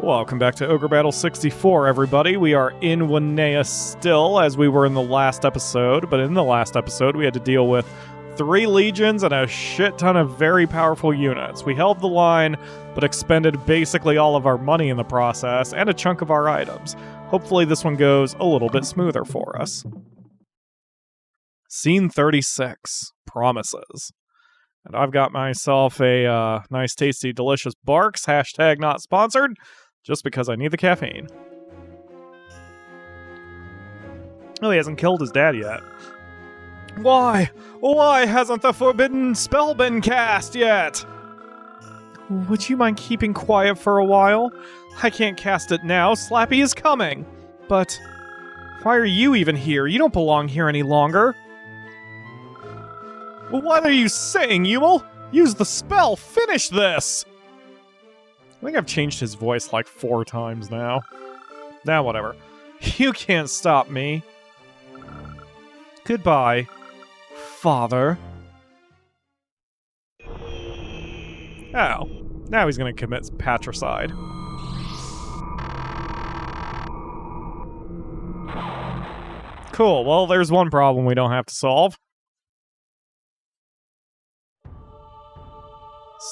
Welcome back to Ogre Battle 64, everybody. We are in Wanea still, as we were in the last episode, but in the last episode we had to deal with 3 legions and a shit ton of very powerful units. We held the line, but expended basically all of our money in the process, and a chunk of our items. Hopefully this one goes a little bit smoother for us. Scene 36, Promises. And I've got myself a nice, tasty, delicious Barks, hashtag not sponsored, just because I need the caffeine. Oh, he hasn't killed his dad yet. Why? Why hasn't the forbidden spell been cast yet? Would you mind keeping quiet for a while? I can't cast it now. Slappy is coming. But why are you even here? You don't belong here any longer. Well, what are you saying, Yumil? Use the spell! Finish this! I think I've changed his voice like 4 times now. Now, whatever. You can't stop me. Goodbye, Father. Oh, now he's gonna commit patricide. Cool, well, there's one problem we don't have to solve.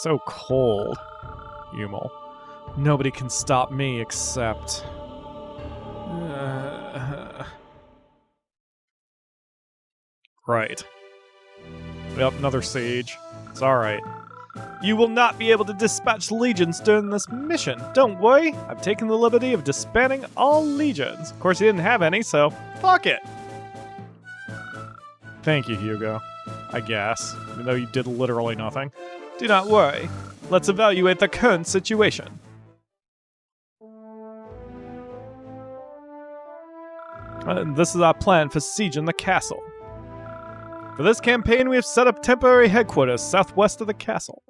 So cold, Yumil. Nobody can stop me except... Right. Yep, another siege. It's alright. You will not be able to dispatch legions during this mission. Don't worry, I've taken the liberty of disbanding all legions. Of course, he didn't have any, so fuck it. Thank you, Hugo. I guess, even though you did literally nothing. Do not worry. Let's evaluate the current situation. This is our plan for sieging the castle. For this campaign, we have set up temporary headquarters southwest of the castle.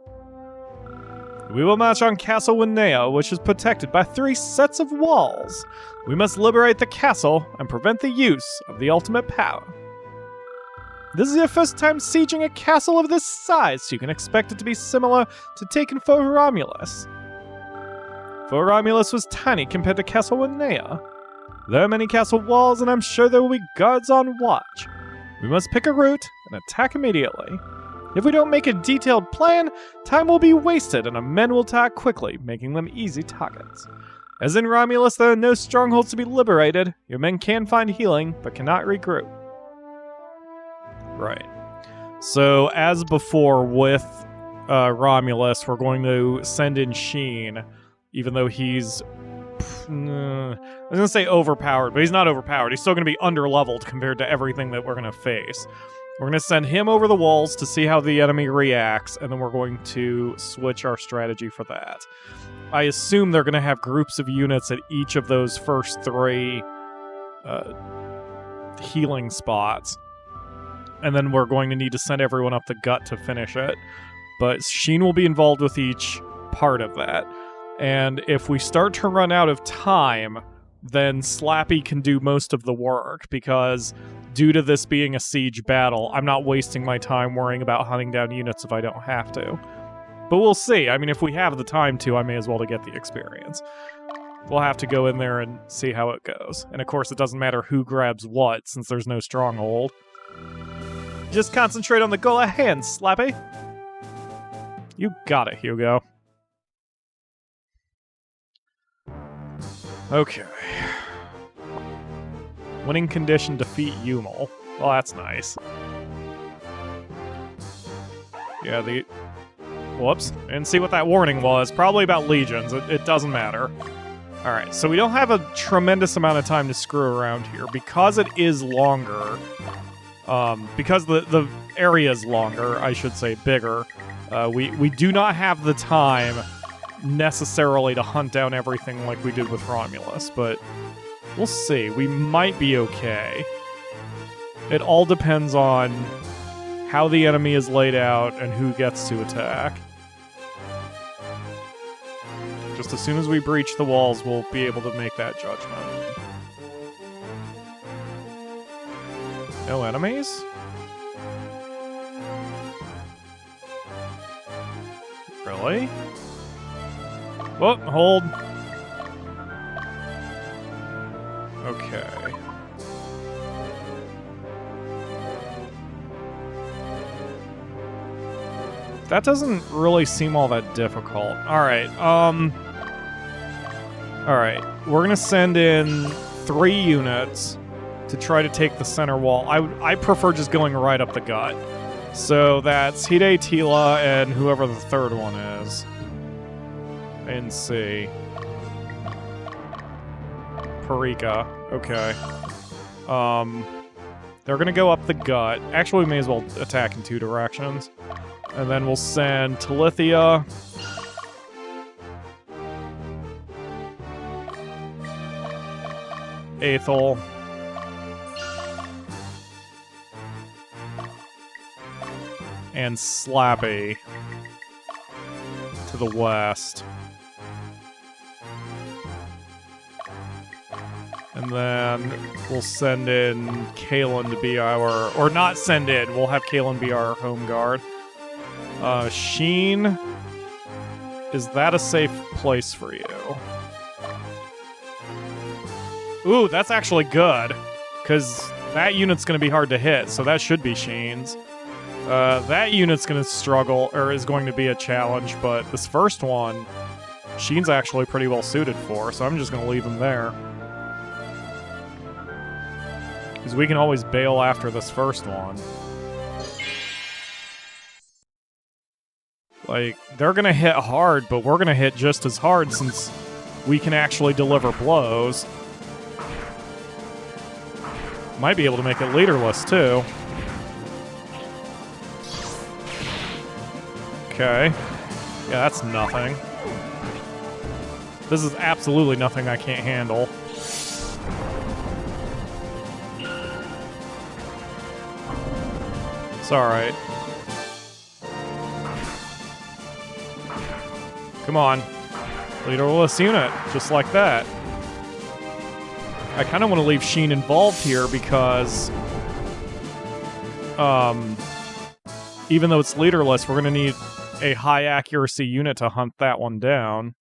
We will march on Castle Wanea, which is protected by 3 sets of walls. We must liberate the castle and prevent the use of the ultimate power. This is your first time sieging a castle of this size, so you can expect it to be similar to taking Fort Romulus. Fort Romulus was tiny compared to Castle Wanea. There are many castle walls, and I'm sure there will be guards on watch. We must pick a route and attack immediately. If we don't make a detailed plan, time will be wasted and our men will attack quickly, making them easy targets. As in Romulus, there are no strongholds to be liberated. Your men can find healing, but cannot regroup. Right. So, as before with Romulus, we're going to send in Sheen, even though he's... I was going to say overpowered, but he's not overpowered. He's still going to be underleveled compared to everything that we're going to face. We're going to send him over the walls to see how the enemy reacts, and then we're going to switch our strategy for that. I assume they're going to have groups of units at each of those first 3 healing spots. And then we're going to need to send everyone up the gut to finish it. But Sheen will be involved with each part of that. And if we start to run out of time, then Slappy can do most of the work, because due to this being a siege battle, I'm not wasting my time worrying about hunting down units if I don't have to. But we'll see. I mean, if we have the time to, I may as well to get the experience. We'll have to go in there and see how it goes. And of course, it doesn't matter who grabs what, since there's no stronghold. Just concentrate on the goal at hand, Slappy. You got it, Hugo. Okay. Winning condition, defeat Yumil. Well, that's nice. Yeah, whoops. Didn't see what that warning was. Probably about legions. It doesn't matter. Alright, so we don't have a tremendous amount of time to screw around here. Because it is longer... because the area is longer, I should say bigger, we do not have the time necessarily to hunt down everything like we did with Romulus, but we'll see. We might be okay. It all depends on how the enemy is laid out and who gets to attack. Just as soon as we breach the walls, we'll be able to make that judgment. No enemies? Really? Oh, hold. That doesn't really seem all that difficult. Alright, Alright, we're gonna send in 3 units to try to take the center wall. I prefer just going right up the gut. So that's Hide, Tila, and whoever the third one is. And C. Parika. Okay. They're gonna go up the gut. Actually, we may as well attack in 2 directions. And then we'll send Talithia. Aethel. And Slappy to the west. And then we'll send in Kalen to be our... Or not send in, we'll have Kalen be our home guard. Sheen, is that a safe place for you? Ooh, that's actually good, because that unit's going to be hard to hit, so that should be Sheen's. That unit's going to struggle, or is going to be a challenge, but this first one, Sheen's actually pretty well suited for, so I'm just going to leave him there. Because we can always bail after this first one. Like, they're gonna hit hard, but we're gonna hit just as hard since we can actually deliver blows. Might be able to make it leaderless, too. Okay. Yeah, that's nothing. This is absolutely nothing I can't handle. It's alright. Come on. Leaderless unit, just like that. I kind of want to leave Sheen involved here because... even though it's leaderless, we're going to need a high accuracy unit to hunt that one down.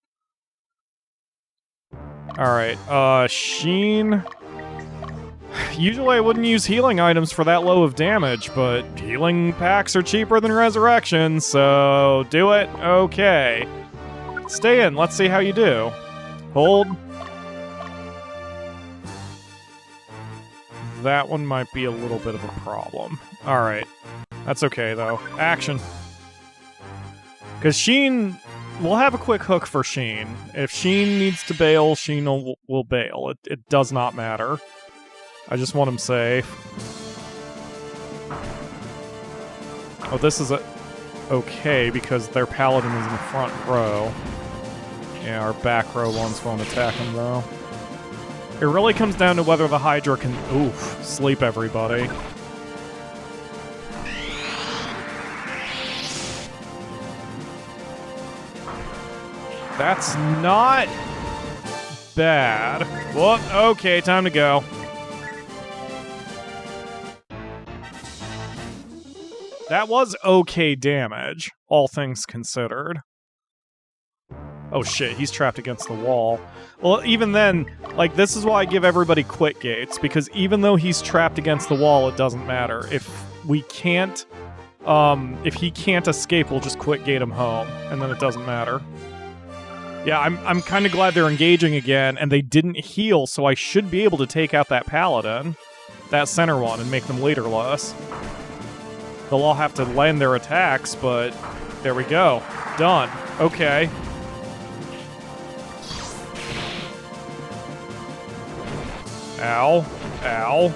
Alright, Sheen... Usually I wouldn't use healing items for that low of damage, but healing packs are cheaper than resurrection, so do it. Okay. Stay in, let's see how you do. Hold. That one might be a little bit of a problem. Alright. That's okay, though. Action. Because Sheen... We'll have a quick hook for Sheen. If Sheen needs to bail, Sheen will bail. It does not matter. I just want him safe. Oh, this is okay, because their paladin is in the front row. Yeah, our back row ones won't attack him, though. It really comes down to whether the Hydra can... Oof, sleep everybody. That's not bad. Whoop, okay, time to go. That was okay damage, all things considered. Oh shit, he's trapped against the wall. Well, even then, like, this is why I give everybody quit gates, because even though he's trapped against the wall, it doesn't matter. If we can't, if he can't escape, we'll just quit gate him home, and then it doesn't matter. Yeah, I'm kind of glad they're engaging again, and they didn't heal, so I should be able to take out that paladin, that center one, and make them leaderless. They'll all have to land their attacks, but there we go. Done. Okay. Ow. Ow.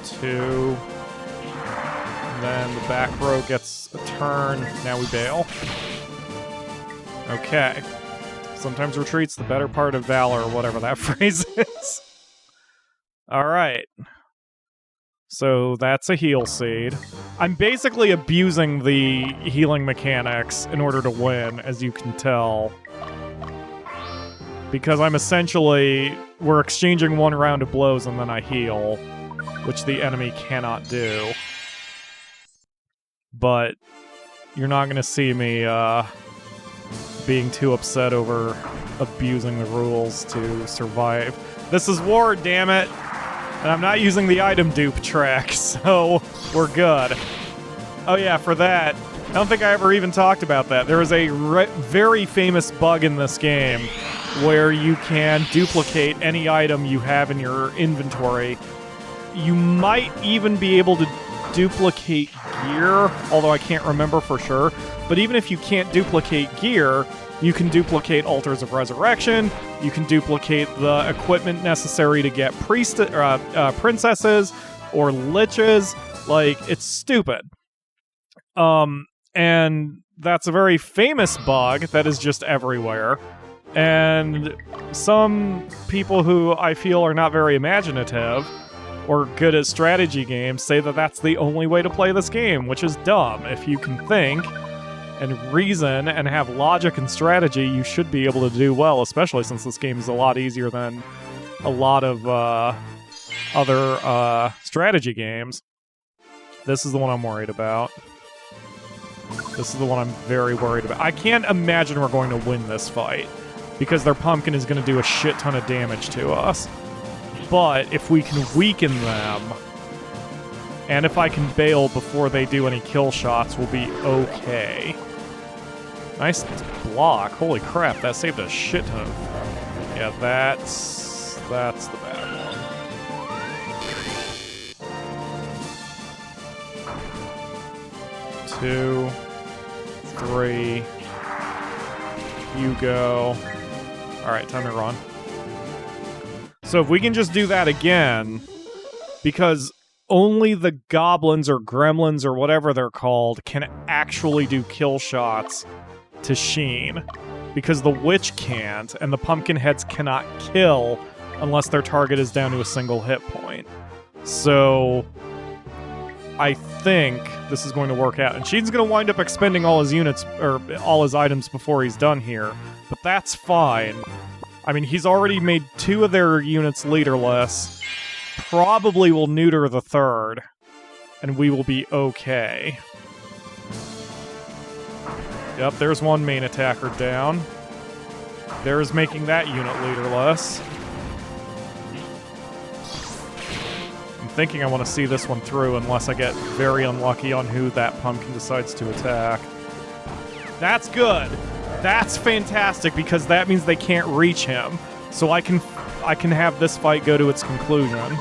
Two. And then the back row gets a turn. Now we bail. Okay. Sometimes retreat's the better part of valor, or whatever that phrase is. Alright. So that's a heal seed. I'm basically abusing the healing mechanics in order to win, as you can tell. Because I'm essentially... We're exchanging one round of blows and then I heal, which the enemy cannot do. But you're not going to see me being too upset over abusing the rules to survive. This is war, damn it! And I'm not using the item dupe track, so we're good. Oh yeah, for that, I don't think I ever even talked about that. There is a very famous bug in this game where you can duplicate any item you have in your inventory. You might even be able to duplicate gear, although I can't remember for sure. But even if you can't duplicate gear, you can duplicate Altars of Resurrection, you can duplicate the equipment necessary to get princesses or liches. Like, it's stupid. And that's a very famous bug that is just everywhere. And some people who I feel are not very imaginative or good at strategy games say that that's the only way to play this game, which is dumb. If you can think and reason and have logic and strategy, you should be able to do well, especially since this game is a lot easier than a lot of other strategy games. This is the one I'm worried about. This is the one I'm very worried about. I can't imagine we're going to win this fight, because their pumpkin is going to do a shit ton of damage to us. But if we can weaken them, and if I can bail before they do any kill shots, we'll be okay. Nice block. Holy crap, that saved a shit ton of... Yeah, that's the bad one. 2, 3. You go. Alright, time to run. So if we can just do that again, because only the goblins or gremlins or whatever they're called can actually do kill shots to Sheen, because the witch can't, and the pumpkin heads cannot kill unless their target is down to a single hit point. So I think this is going to work out. And Sheen's going to wind up expending all his units, or all his items before he's done here. But that's fine. I mean, he's already made 2 of their units leaderless. Probably will neuter the 3rd. And we will be okay. Yep, there's one main attacker down. There's making that unit leaderless. I'm thinking I want to see this one through unless I get very unlucky on who that pumpkin decides to attack. That's good. That's fantastic, because that means they can't reach him. So I can have this fight go to its conclusion.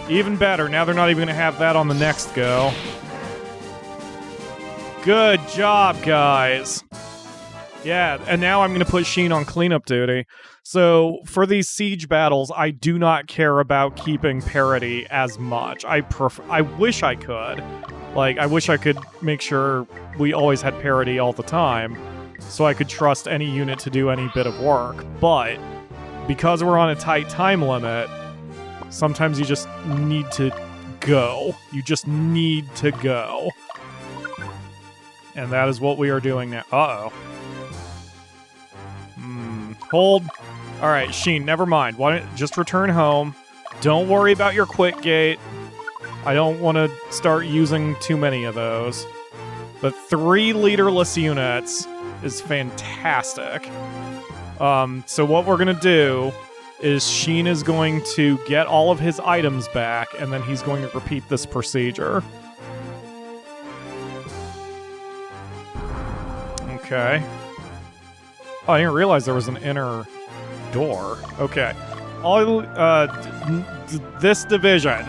Even better, now they're not even going to have that on the next go. Good job, guys. Yeah, and now I'm going to put Sheen on cleanup duty. So, for these siege battles, I do not care about keeping parity as much. I wish I could. Like, I wish I could make sure we always had parity all the time, so I could trust any unit to do any bit of work. But, because we're on a tight time limit, sometimes you just need to go. You just need to go. And that is what we are doing now. Uh-oh. Hold. Alright, Sheen, never mind. Why don't just return home. Don't worry about your quick gate. I don't want to start using too many of those. But 3 leaderless units is fantastic. So what we're going to do is Sheen is going to get all of his items back, and then he's going to repeat this procedure. Okay. Oh, I didn't realize there was an inner door. Okay. This division.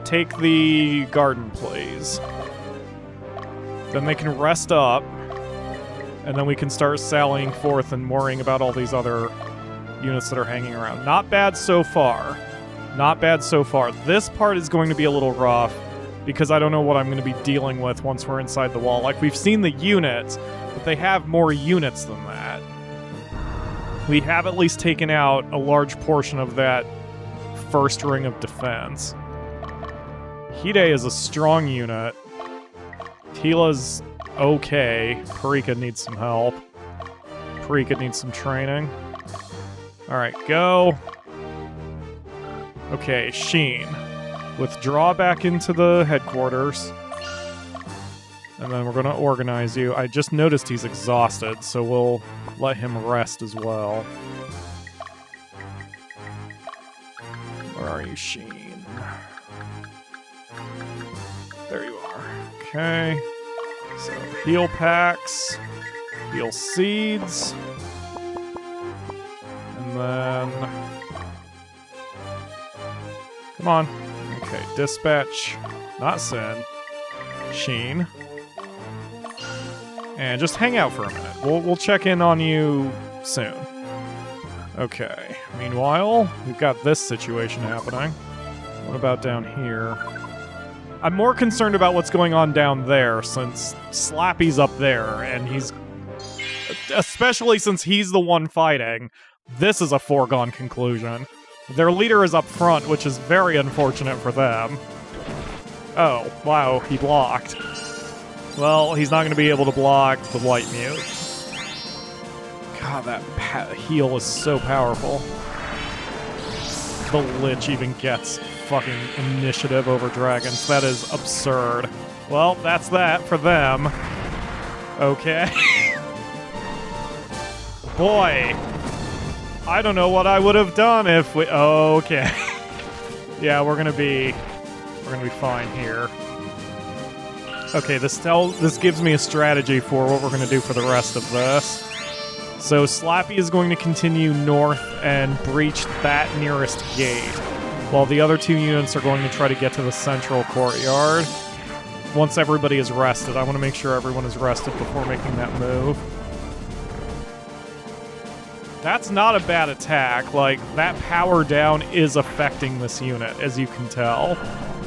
Take the garden, please. Then they can rest up. And then we can start sallying forth and worrying about all these other units that are hanging around. Not bad so far. Not bad so far. This part is going to be a little rough, because I don't know what I'm going to be dealing with once we're inside the wall. Like, we've seen the units, but they have more units than that. We have at least taken out a large portion of that first ring of defense. Hide is a strong unit. Tila's okay. Parika needs some help. Parika needs some training. Alright, go. Okay, Sheen. Withdraw back into the headquarters. And then we're going to organize you. I just noticed he's exhausted, so we'll let him rest as well. Where are you, Sheen? There you are. Okay. So, heal packs. Heal seeds. And then... Come on. Okay, dispatch. Not Sin. Sheen. And just hang out for a minute. We'll check in on you soon. Okay. Meanwhile, we've got this situation happening. What about down here? I'm more concerned about what's going on down there, since Slappy's up there, and he's... Especially since he's the one fighting, this is a foregone conclusion. Their leader is up front, which is very unfortunate for them. Oh, wow, he blocked. Well, he's not going to be able to block the White Mute. God, that heal is so powerful. The Lich even gets fucking initiative over dragons. That is absurd. Well, that's that for them. Okay. Boy. I don't know what I would have done if we... Okay. Yeah, we're gonna be fine here. Okay, this gives me a strategy for what we're gonna do for the rest of this. So Slappy is going to continue north and breach that nearest gate, while the other two units are going to try to get to the central courtyard. Once everybody is rested, I want to make sure everyone is rested before making that move. That's not a bad attack. Like, that power down is affecting this unit, as you can tell.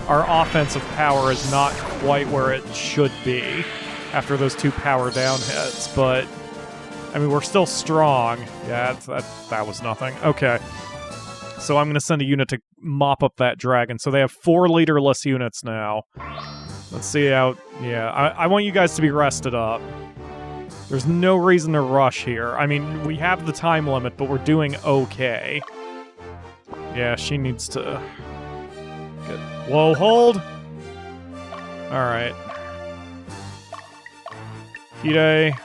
Our offensive power is not quite where it should be after those two power down hits, but... I mean, we're still strong. Yeah, that was nothing. Okay. So I'm going to send a unit to mop up that dragon. So they have 4 leaderless units now. Let's see how... Yeah, I want you guys to be rested up. There's no reason to rush here. I mean, we have the time limit, but we're doing okay. Yeah, she needs to... Good. Whoa, hold! Alright. Hide...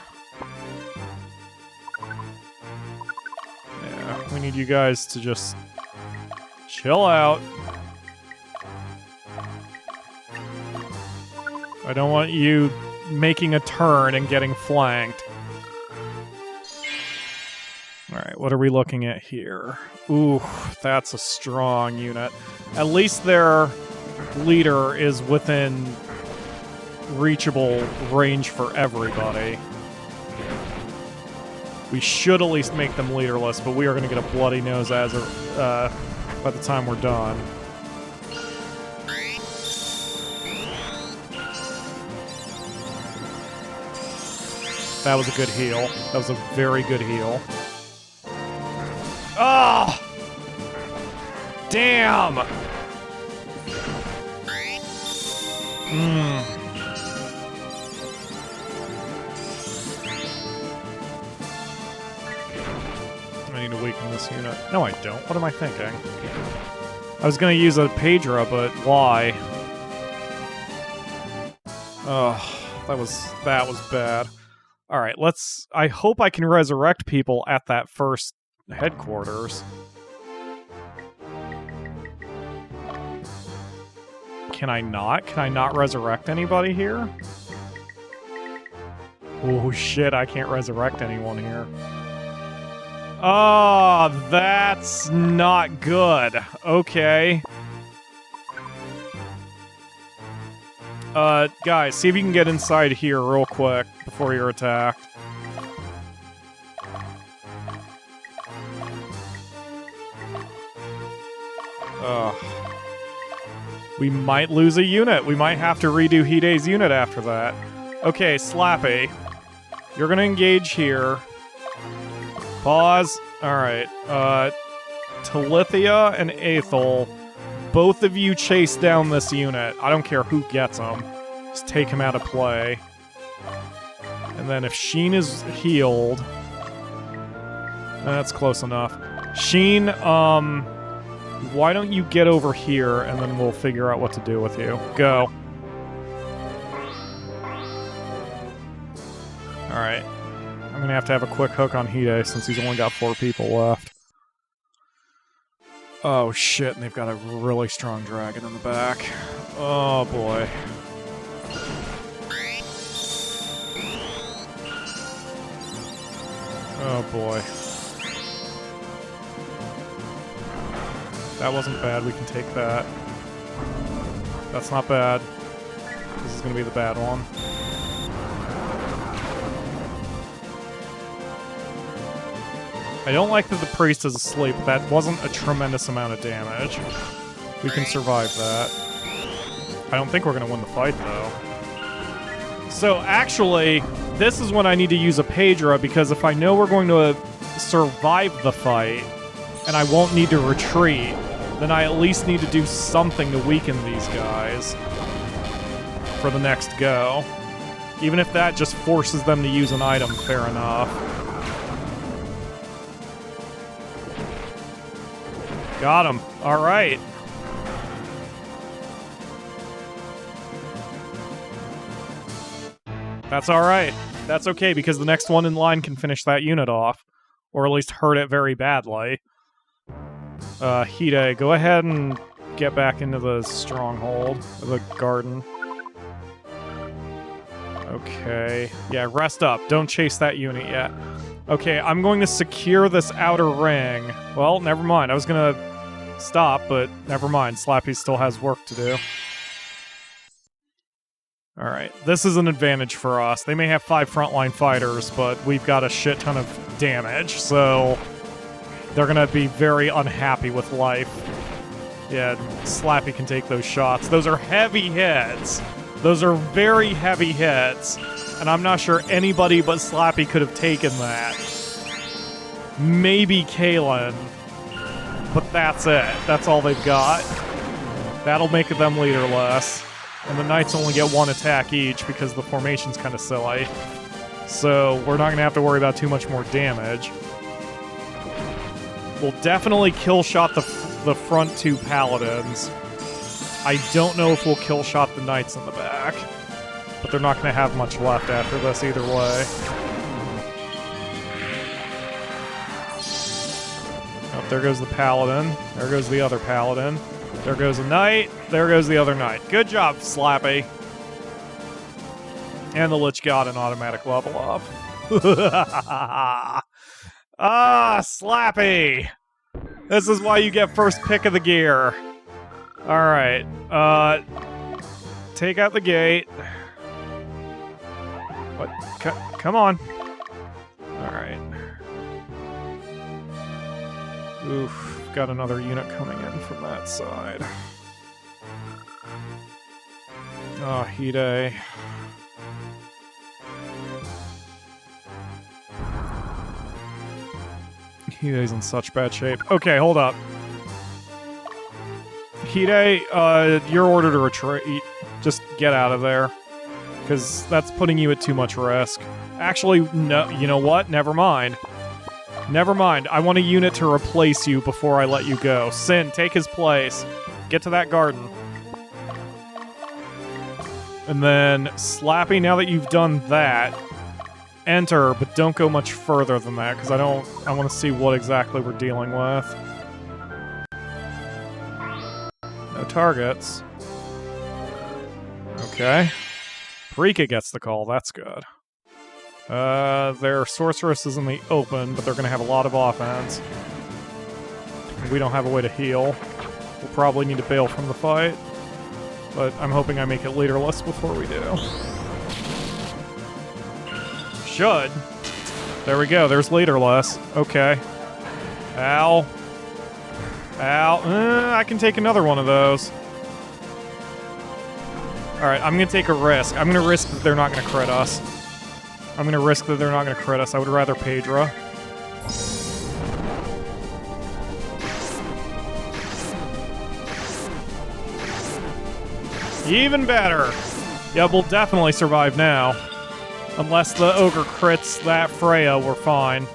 We need you guys to just chill out. I don't want you making a turn and getting flanked. Alright, what are we looking at here? Ooh, that's a strong unit. At least their leader is within reachable range for everybody. We should at least make them leaderless, but we are going to get a bloody nose as by the time we're done. That was a good heal. That was a very good heal. Oh! Damn! I need to weaken this unit. No, I don't. What am I thinking? I was going to use a Pedra, but why? Oh, that was bad. All right, I hope I can resurrect people at that first headquarters. Can I not? Can I not resurrect anybody here? Oh shit, I can't resurrect anyone here. Oh, that's not good. Okay. Guys, see if you can get inside here real quick before you're attacked. We might lose a unit. We might have to redo Hide's unit after that. Okay, Slappy. You're gonna engage here. Pause. Alright. Talithia and Aethel, both of you chase down this unit. I don't care who gets them. Just take him out of play. And then if Sheen is healed... That's close enough. Sheen, why don't you get over here, and then we'll figure out what to do with you. Go. Alright. I'm gonna have to have a quick hook on Hide since he's only got 4 people left. Oh shit, and they've got a really strong dragon in the back. Oh boy. Oh boy. That wasn't bad, we can take that. That's not bad. This is gonna be the bad one. I don't like that the priest is asleep. That wasn't a tremendous amount of damage. We can survive that. I don't think we're gonna win the fight, though. So, actually, this is when I need to use a Pedra, because if I know we're going to survive the fight, and I won't need to retreat, then I at least need to do something to weaken these guys for the next go. Even if that just forces them to use an item, fair enough. Got him. All right. That's all right. That's okay, because the next one in line can finish that unit off. Or at least hurt it very badly. Hide, go ahead and get back into the stronghold, the garden. Okay. Yeah, rest up. Don't chase that unit yet. Okay, I'm going to secure this outer ring. Well, never mind. I was going to stop, but never mind. Slappy still has work to do. Alright, this is an advantage for us. They may have 5 frontline fighters, but we've got a shit ton of damage, so they're going to be very unhappy with life. Yeah, Slappy can take those shots. Those are heavy hits. Those are very heavy hits. And I'm not sure anybody but Slappy could have taken that. Maybe Kalen. But that's it. That's all they've got. That'll make them leaderless. And the Knights only get 1 attack each because the formation's kind of silly. So we're not going to have to worry about too much more damage. We'll definitely kill-shot the front 2 Paladins. I don't know if we'll kill-shot the Knights in the back. But they're not going to have much left after this either way. Oh, there goes the Paladin. There goes the other Paladin. There goes a Knight. There goes the other Knight. Good job, Slappy. And the Lich got an automatic level up. Ah, Slappy! This is why you get first pick of the gear. Alright. Take out the gate. What? Come on. Alright. Oof. Got another unit coming in from that side. Oh, Hide. Hide's in such bad shape. Okay, hold up. Hide, your order to retreat. Just get out of there. Because that's putting you at too much risk. Actually, no, you know what? Never mind. Never mind. I want a unit to replace you before I let you go. Sin, take his place. Get to that garden. And then, Slappy, now that you've done that, enter, but don't go much further than that, because I want to see what exactly we're dealing with. No targets. Okay. Parika gets the call, that's good. Their sorceress is in the open, but they're going to have a lot of offense. We don't have a way to heal. We'll probably need to bail from the fight. But I'm hoping I make it leaderless before we do. Should. There we go, there's leaderless. Okay. Ow. Ow. I can take another one of those. Alright, I'm going to take a risk. I'm going to risk that they're not going to crit us. I'm going to risk that they're not going to crit us. I would rather Pedra. Even better! Yeah, we'll definitely survive now. Unless the Ogre crits that Freya, we're fine.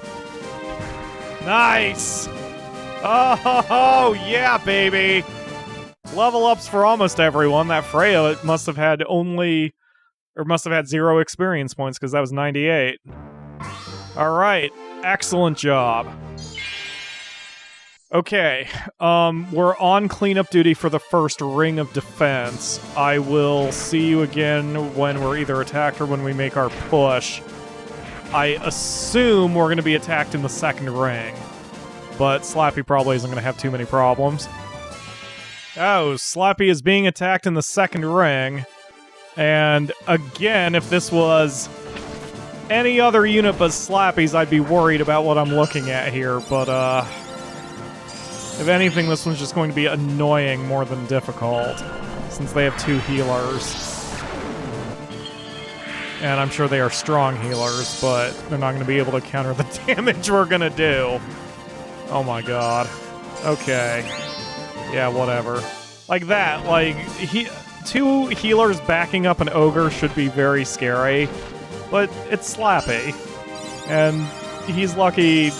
Nice! Oh, yeah, baby! Level ups for almost everyone. That Freya must have had 0 experience points because that was 98. Alright, excellent job. Okay, we're on cleanup duty for the first ring of defense. I will see you again when we're either attacked or when we make our push. I assume we're going to be attacked in the second ring, but Slappy probably isn't going to have too many problems. Oh, Slappy is being attacked in the second ring, and again, if this was any other unit but Slappy's, I'd be worried about what I'm looking at here, but, if anything, this one's just going to be annoying more than difficult, since they have 2 healers. And I'm sure they are strong healers, but they're not going to be able to counter the damage we're going to do. Oh my god. Okay. Yeah, whatever. Like that, like, 2 healers backing up an Ogre should be very scary, but it's Slappy. And he's lucky...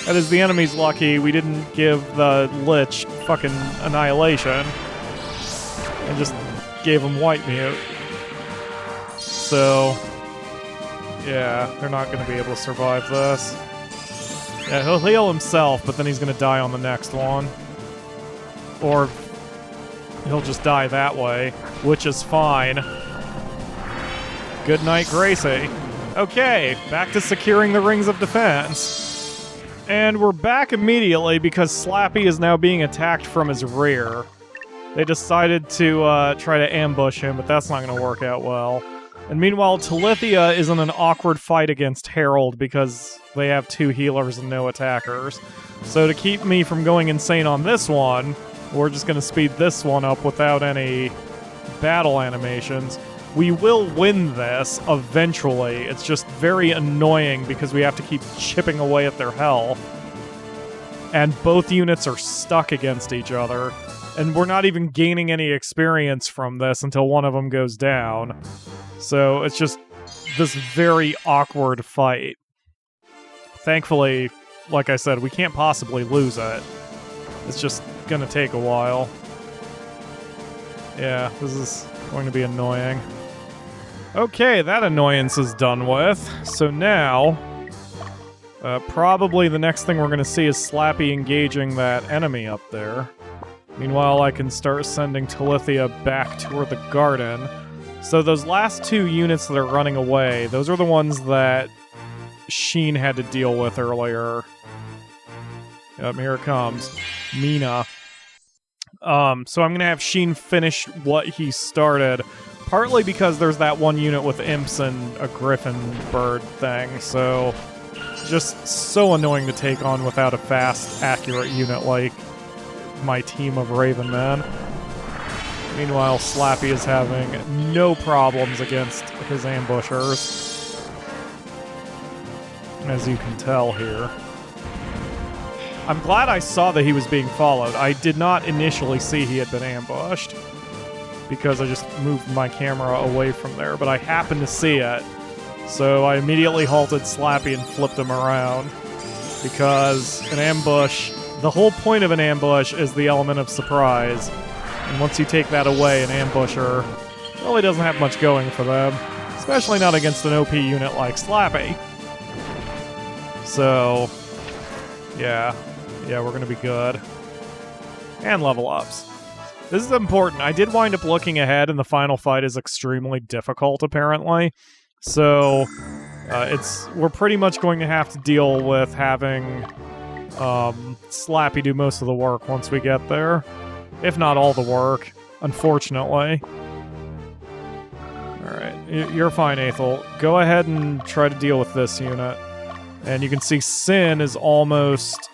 That is, the enemy's lucky we didn't give the Lich fucking annihilation and just gave him white mute. So, yeah, they're not going to be able to survive this. Yeah, he'll heal himself, but then he's going to die on the next one. Or he'll just die that way, which is fine. Good night, Gracie. Okay, back to securing the rings of defense. And we're back immediately because Slappy is now being attacked from his rear. They decided to try to ambush him, but that's not going to work out well. And meanwhile, Talithia is in an awkward fight against Herald because they have 2 healers and no attackers. So to keep me from going insane on this one, we're just going to speed this one up without any battle animations. We will win this eventually. It's just very annoying because we have to keep chipping away at their health. And both units are stuck against each other. And we're not even gaining any experience from this until one of them goes down. So it's just this very awkward fight. Thankfully, like I said, we can't possibly lose it. It's just gonna take a while. Yeah, this is going to be annoying. Okay, that annoyance is done with. So now, probably the next thing we're going to see is Slappy engaging that enemy up there. Meanwhile, I can start sending Talithia back toward the garden. So those last 2 units that are running away, those are the ones that Sheen had to deal with earlier. Yep, here it comes. Mina. So I'm going to have Sheen finish what he started. Partly because there's that one unit with imps and a griffin bird thing, so just so annoying to take on without a fast, accurate unit like my team of Raven Men. Meanwhile, Slappy is having no problems against his ambushers, as you can tell here. I'm glad I saw that he was being followed. I did not initially see he had been ambushed, because I just moved my camera away from there, but I happened to see it. So I immediately halted Slappy and flipped him around, because an ambush, the whole point of an ambush is the element of surprise. And once you take that away, an ambusher really doesn't have much going for them, especially not against an OP unit like Slappy. So, yeah, we're gonna be good. And level ups. This is important. I did wind up looking ahead, and the final fight is extremely difficult, apparently. So, we're pretty much going to have to deal with having Slappy do most of the work once we get there. If not all the work, unfortunately. Alright, you're fine, Aethel. Go ahead and try to deal with this unit. And you can see Sin is almost...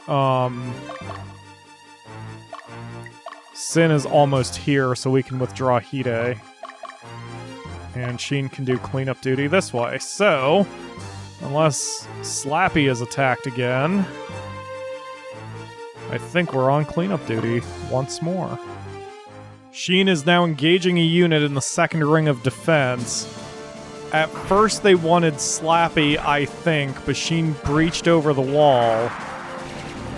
Sin is almost here, so we can withdraw Hide. And Sheen can do cleanup duty this way. So, unless Slappy is attacked again, I think we're on cleanup duty once more. Sheen is now engaging a unit in the second ring of defense. At first they wanted Slappy, I think, but Sheen breached over the wall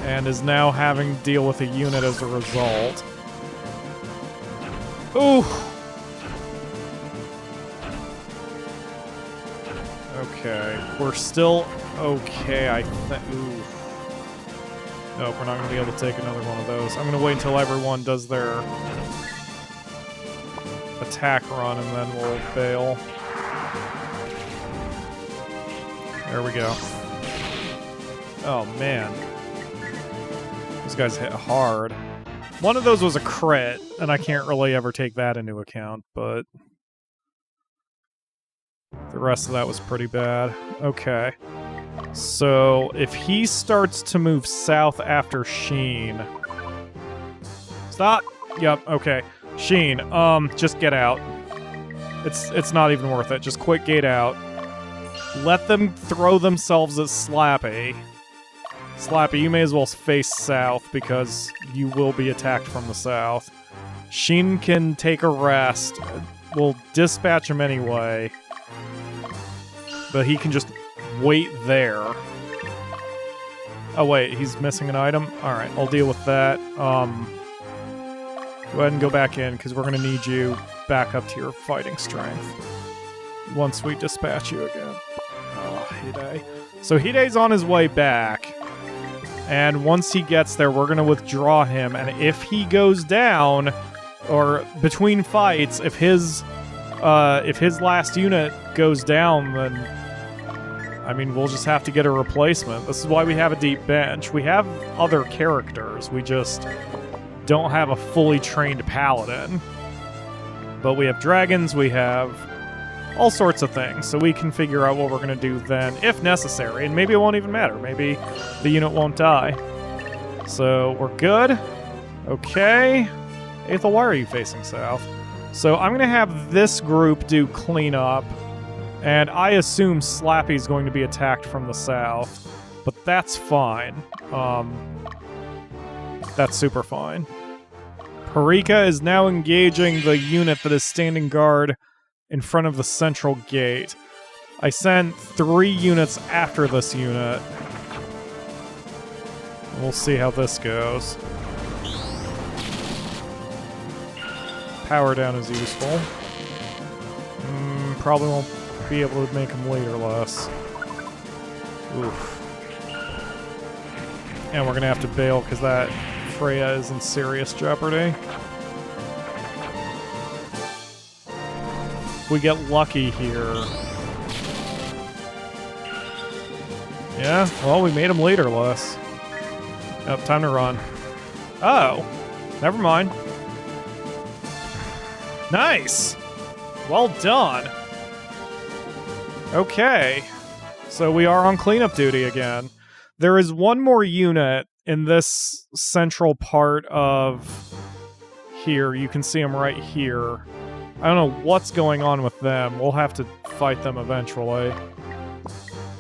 and is now having to deal with a unit as a result. Ooh! Okay, we're still okay, I think. Ooh. Nope, we're not going to be able to take another one of those. I'm going to wait until everyone does their attack run, and then we'll bail. There we go. Oh, man. These guys hit hard. One of those was a crit, and I can't really ever take that into account, but the rest of that was pretty bad. Okay. So, if he starts to move south after Sheen... Stop! Yep, okay. Sheen, just get out. It's not even worth it. Just quick gate out. Let them throw themselves at Slappy. Slappy, you may as well face south because you will be attacked from the south. Sheen can take a rest. We'll dispatch him anyway. But he can just wait there. Oh wait, he's missing an item? Alright, I'll deal with that. Go ahead and go back in, because we're going to need you back up to your fighting strength once we dispatch you again. Oh, Hide. So Hide's on his way back. And once he gets there, we're going to withdraw him. And if he goes down, or between fights, if his last unit goes down, then, I mean, we'll just have to get a replacement. This is why we have a deep bench. We have other characters. We just don't have a fully trained paladin. But we have dragons, we have all sorts of things, so we can figure out what we're going to do then, if necessary, and maybe it won't even matter. Maybe the unit won't die. So, we're good. Okay. Aethel, why are you facing south? So, I'm going to have this group do cleanup, and I assume Slappy's going to be attacked from the south, but that's fine. That's super fine. Parika is now engaging the unit that is standing guard in front of the central gate. I sent 3 units after this unit. We'll see how this goes. Power down is useful. Probably won't be able to make him later less. Oof. And we're gonna have to bail because that Freya is in serious jeopardy. We get lucky here. Yeah, well, we made him leaderless. Yep, time to run. Oh, never mind. Nice! Well done. Okay, so we are on cleanup duty again. There is one more unit in this central part of here. You can see them right here. I don't know what's going on with them. We'll have to fight them eventually.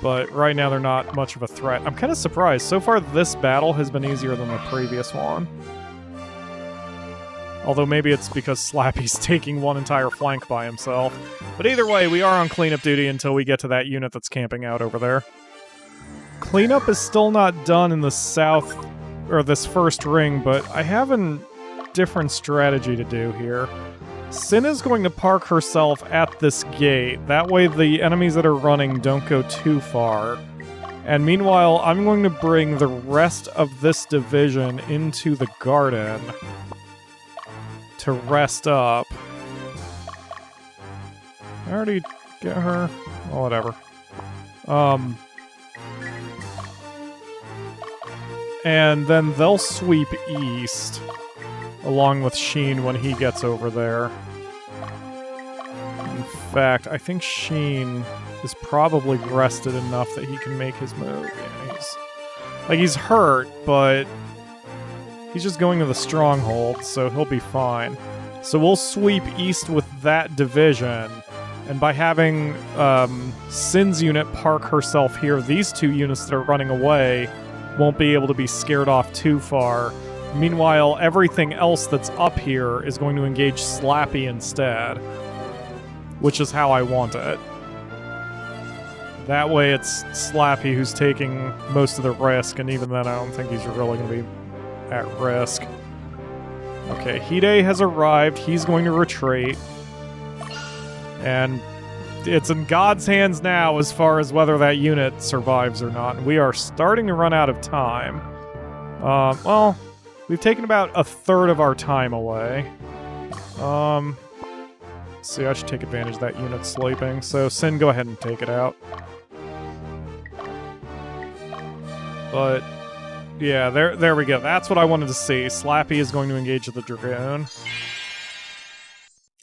But right now they're not much of a threat. I'm kind of surprised. So far this battle has been easier than the previous one. Although maybe it's because Slappy's taking one entire flank by himself. But either way, we are on cleanup duty until we get to that unit that's camping out over there. Cleanup is still not done in the south, or this first ring, but I have a different strategy to do here. Sin is going to park herself at this gate. That way the enemies that are running don't go too far. And meanwhile, I'm going to bring the rest of this division into the garden to rest up. I already get her? Well, whatever. And then they'll sweep east, along with Sheen when he gets over there. In fact, I think Sheen is probably rested enough that he can make his move. Yeah, he's hurt, but he's just going to the stronghold, so he'll be fine. So we'll sweep east with that division, and by having Sin's unit park herself here, these 2 units that are running away won't be able to be scared off too far. Meanwhile, everything else that's up here is going to engage Slappy instead, which is how I want it. That way it's Slappy who's taking most of the risk, and even then I don't think he's really going to be at risk. Okay, Hide has arrived. He's going to retreat. And it's in God's hands now as far as whether that unit survives or not. We are starting to run out of time. Well, we've taken about a third of our time away. See, I should take advantage of that unit sleeping. So, Sin, go ahead and take it out. But, yeah, there we go. That's what I wanted to see. Slappy is going to engage the Dragoon.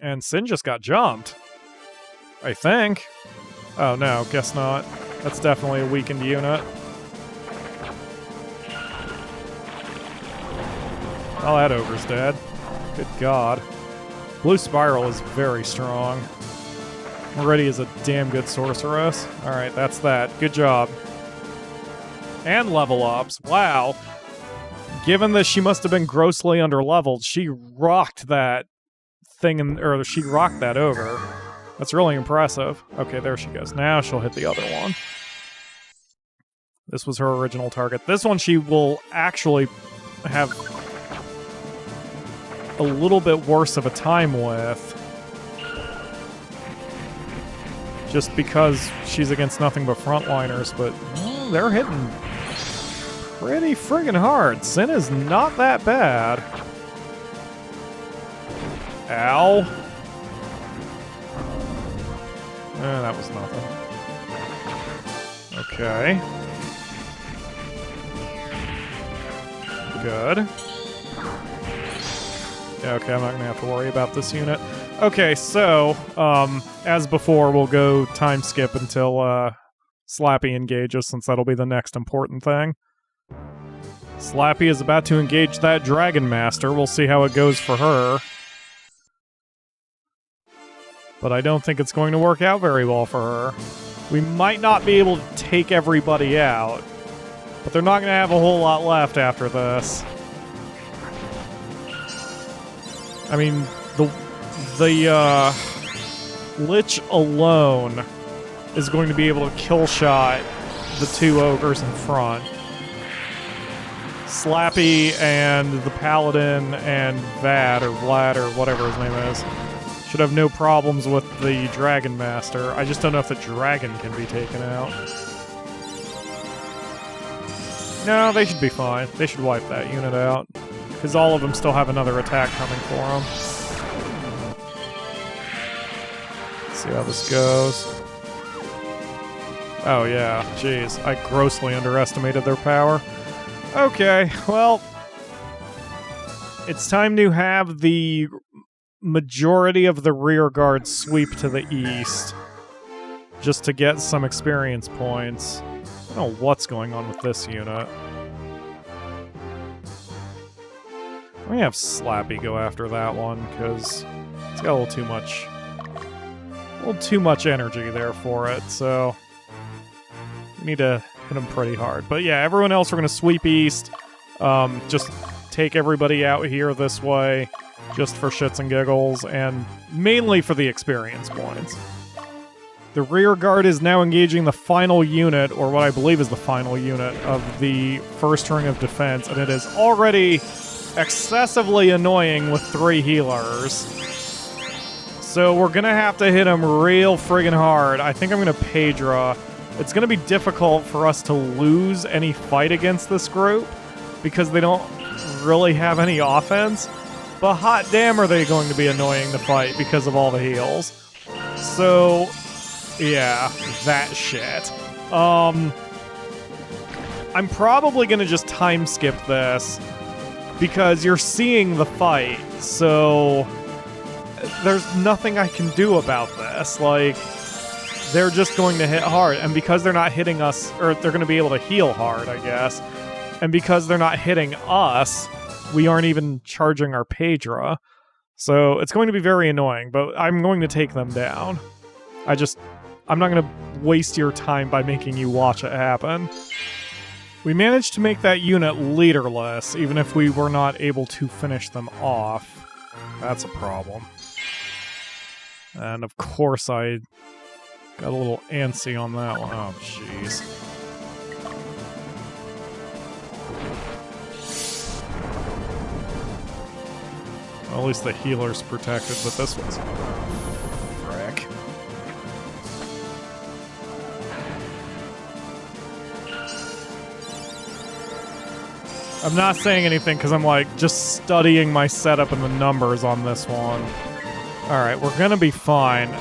And Sin just got jumped. I think. Oh, no, guess not. That's definitely a weakened unit. Oh, that Ogre's dead. Good God. Blue Spiral is very strong. Already is a damn good sorceress. Alright, that's that. Good job. And level ups. Wow. Given that she must have been grossly underleveled, she rocked that thing, or she rocked that Ogre. That's really impressive. Okay, there she goes. Now she'll hit the other one. This was her original target. This one she will actually have a little bit worse of a time with. Just because she's against nothing but frontliners, but they're hitting pretty friggin' hard. Sin is not that bad. Ow. That was nothing. Okay. Good. Yeah, okay, I'm not gonna have to worry about this unit. Okay, so, as before, we'll go time skip until, Slappy engages, since that'll be the next important thing. Slappy is about to engage that Dragon Master. We'll see how it goes for her. But I don't think it's going to work out very well for her. We might not be able to take everybody out, but they're not going to have a whole lot left after this. I mean, the Lich alone is going to be able to kill shot the two Ogres in front. Slappy and the Paladin and Vlad, or whatever his name is, should have no problems with the Dragon Master. I just don't know if the Dragon can be taken out. No, they should be fine. They should wipe that unit out, because all of them still have another attack coming for them. Let's see how this goes. Oh yeah, jeez. I grossly underestimated their power. Okay, well, it's time to have the majority of the rear guard sweep to the east, just to get some experience points. I don't know what's going on with this unit. Let me have Slappy go after that one, because it's got a little too much energy there for it, so we need to hit him pretty hard. But yeah, everyone else we're going to sweep east, just take everybody out here this way, just for shits and giggles, and mainly for the experience points. The rear guard is now engaging the final unit, or what I believe is the final unit, of the first ring of defense, and it is already excessively annoying with 3 healers. So we're gonna have to hit him real friggin' hard. I think I'm gonna Pedra. It's gonna be difficult for us to lose any fight against this group, because they don't really have any offense. But hot damn are they going to be annoying to fight because of all the heals. So, yeah, that shit. I'm probably going to just time skip this, because you're seeing the fight, so there's nothing I can do about this. Like, they're just going to hit hard, and because they're not hitting us, or they're going to be able to heal hard, I guess, and because they're not hitting us, we aren't even charging our Pedra. So it's going to be very annoying, but I'm going to take them down. I'm not going to waste your time by making you watch it happen. We managed to make that unit leaderless, even if we were not able to finish them off. That's a problem. And of course I got a little antsy on that one. Oh, jeez. Well, at least the healer's protected, but this one's... Frick. I'm not saying anything because I'm like just studying my setup and the numbers on this one. Alright, we're gonna be fine.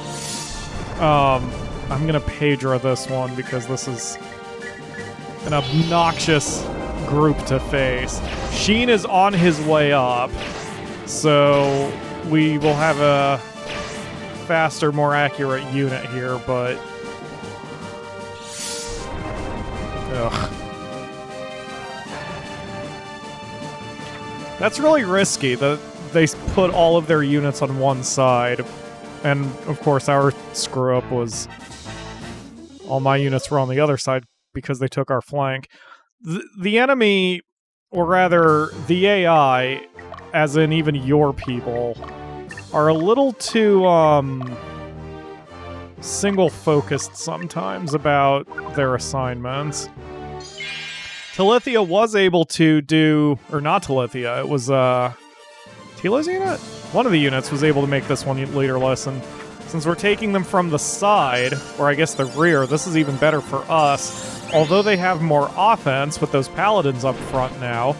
I'm gonna Pedro this one because this is an obnoxious group to face. Sheen is on his way up, so we will have a faster, more accurate unit here, but... Ugh. That's really risky, that they put all of their units on one side. And, of course, our screw-up was all my units were on the other side because they took our flank. The enemy, or rather, the AI, as in even your people, are a little too, single-focused sometimes about their assignments. Talithia was able to do... Or not Talithia, it was, Tila's unit? One of the units was able to make this one leaderless, and since we're taking them from the side, or I guess the rear, this is even better for us. Although they have more offense with those paladins up front now,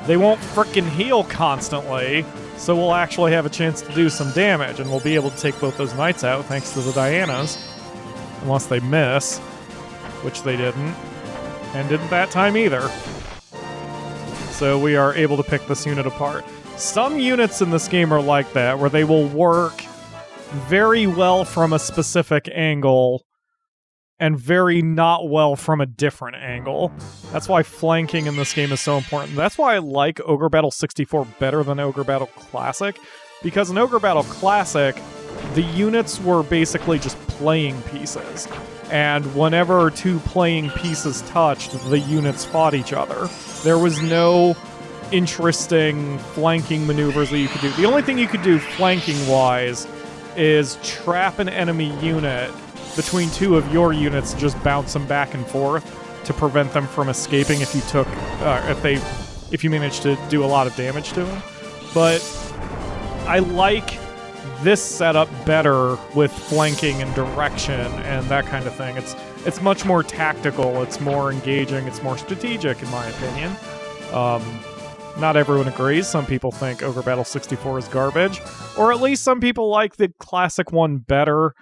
they won't frickin' heal constantly, so we'll actually have a chance to do some damage, and we'll be able to take both those knights out thanks to the Dianas. Unless they miss, which they didn't. And didn't that time either. So we are able to pick this unit apart. Some units in this game are like that, where they will work very well from a specific angle and very not well from a different angle. That's why flanking in this game is so important. That's why I like Ogre Battle 64 better than Ogre Battle Classic, because in Ogre Battle Classic, the units were basically just playing pieces. And whenever two playing pieces touched, the units fought each other. There was no interesting flanking maneuvers that you could do. The only thing you could do flanking-wise is trap an enemy unit between two of your units and just bounce them back and forth to prevent them from escaping if you took, if you managed to do a lot of damage to them. But I like this setup better with flanking and direction and that kind of thing. It's much more tactical, it's more engaging, it's more strategic in my opinion. Not everyone agrees. Some people think Ogre Battle 64 is garbage, or at least some people like the classic one better.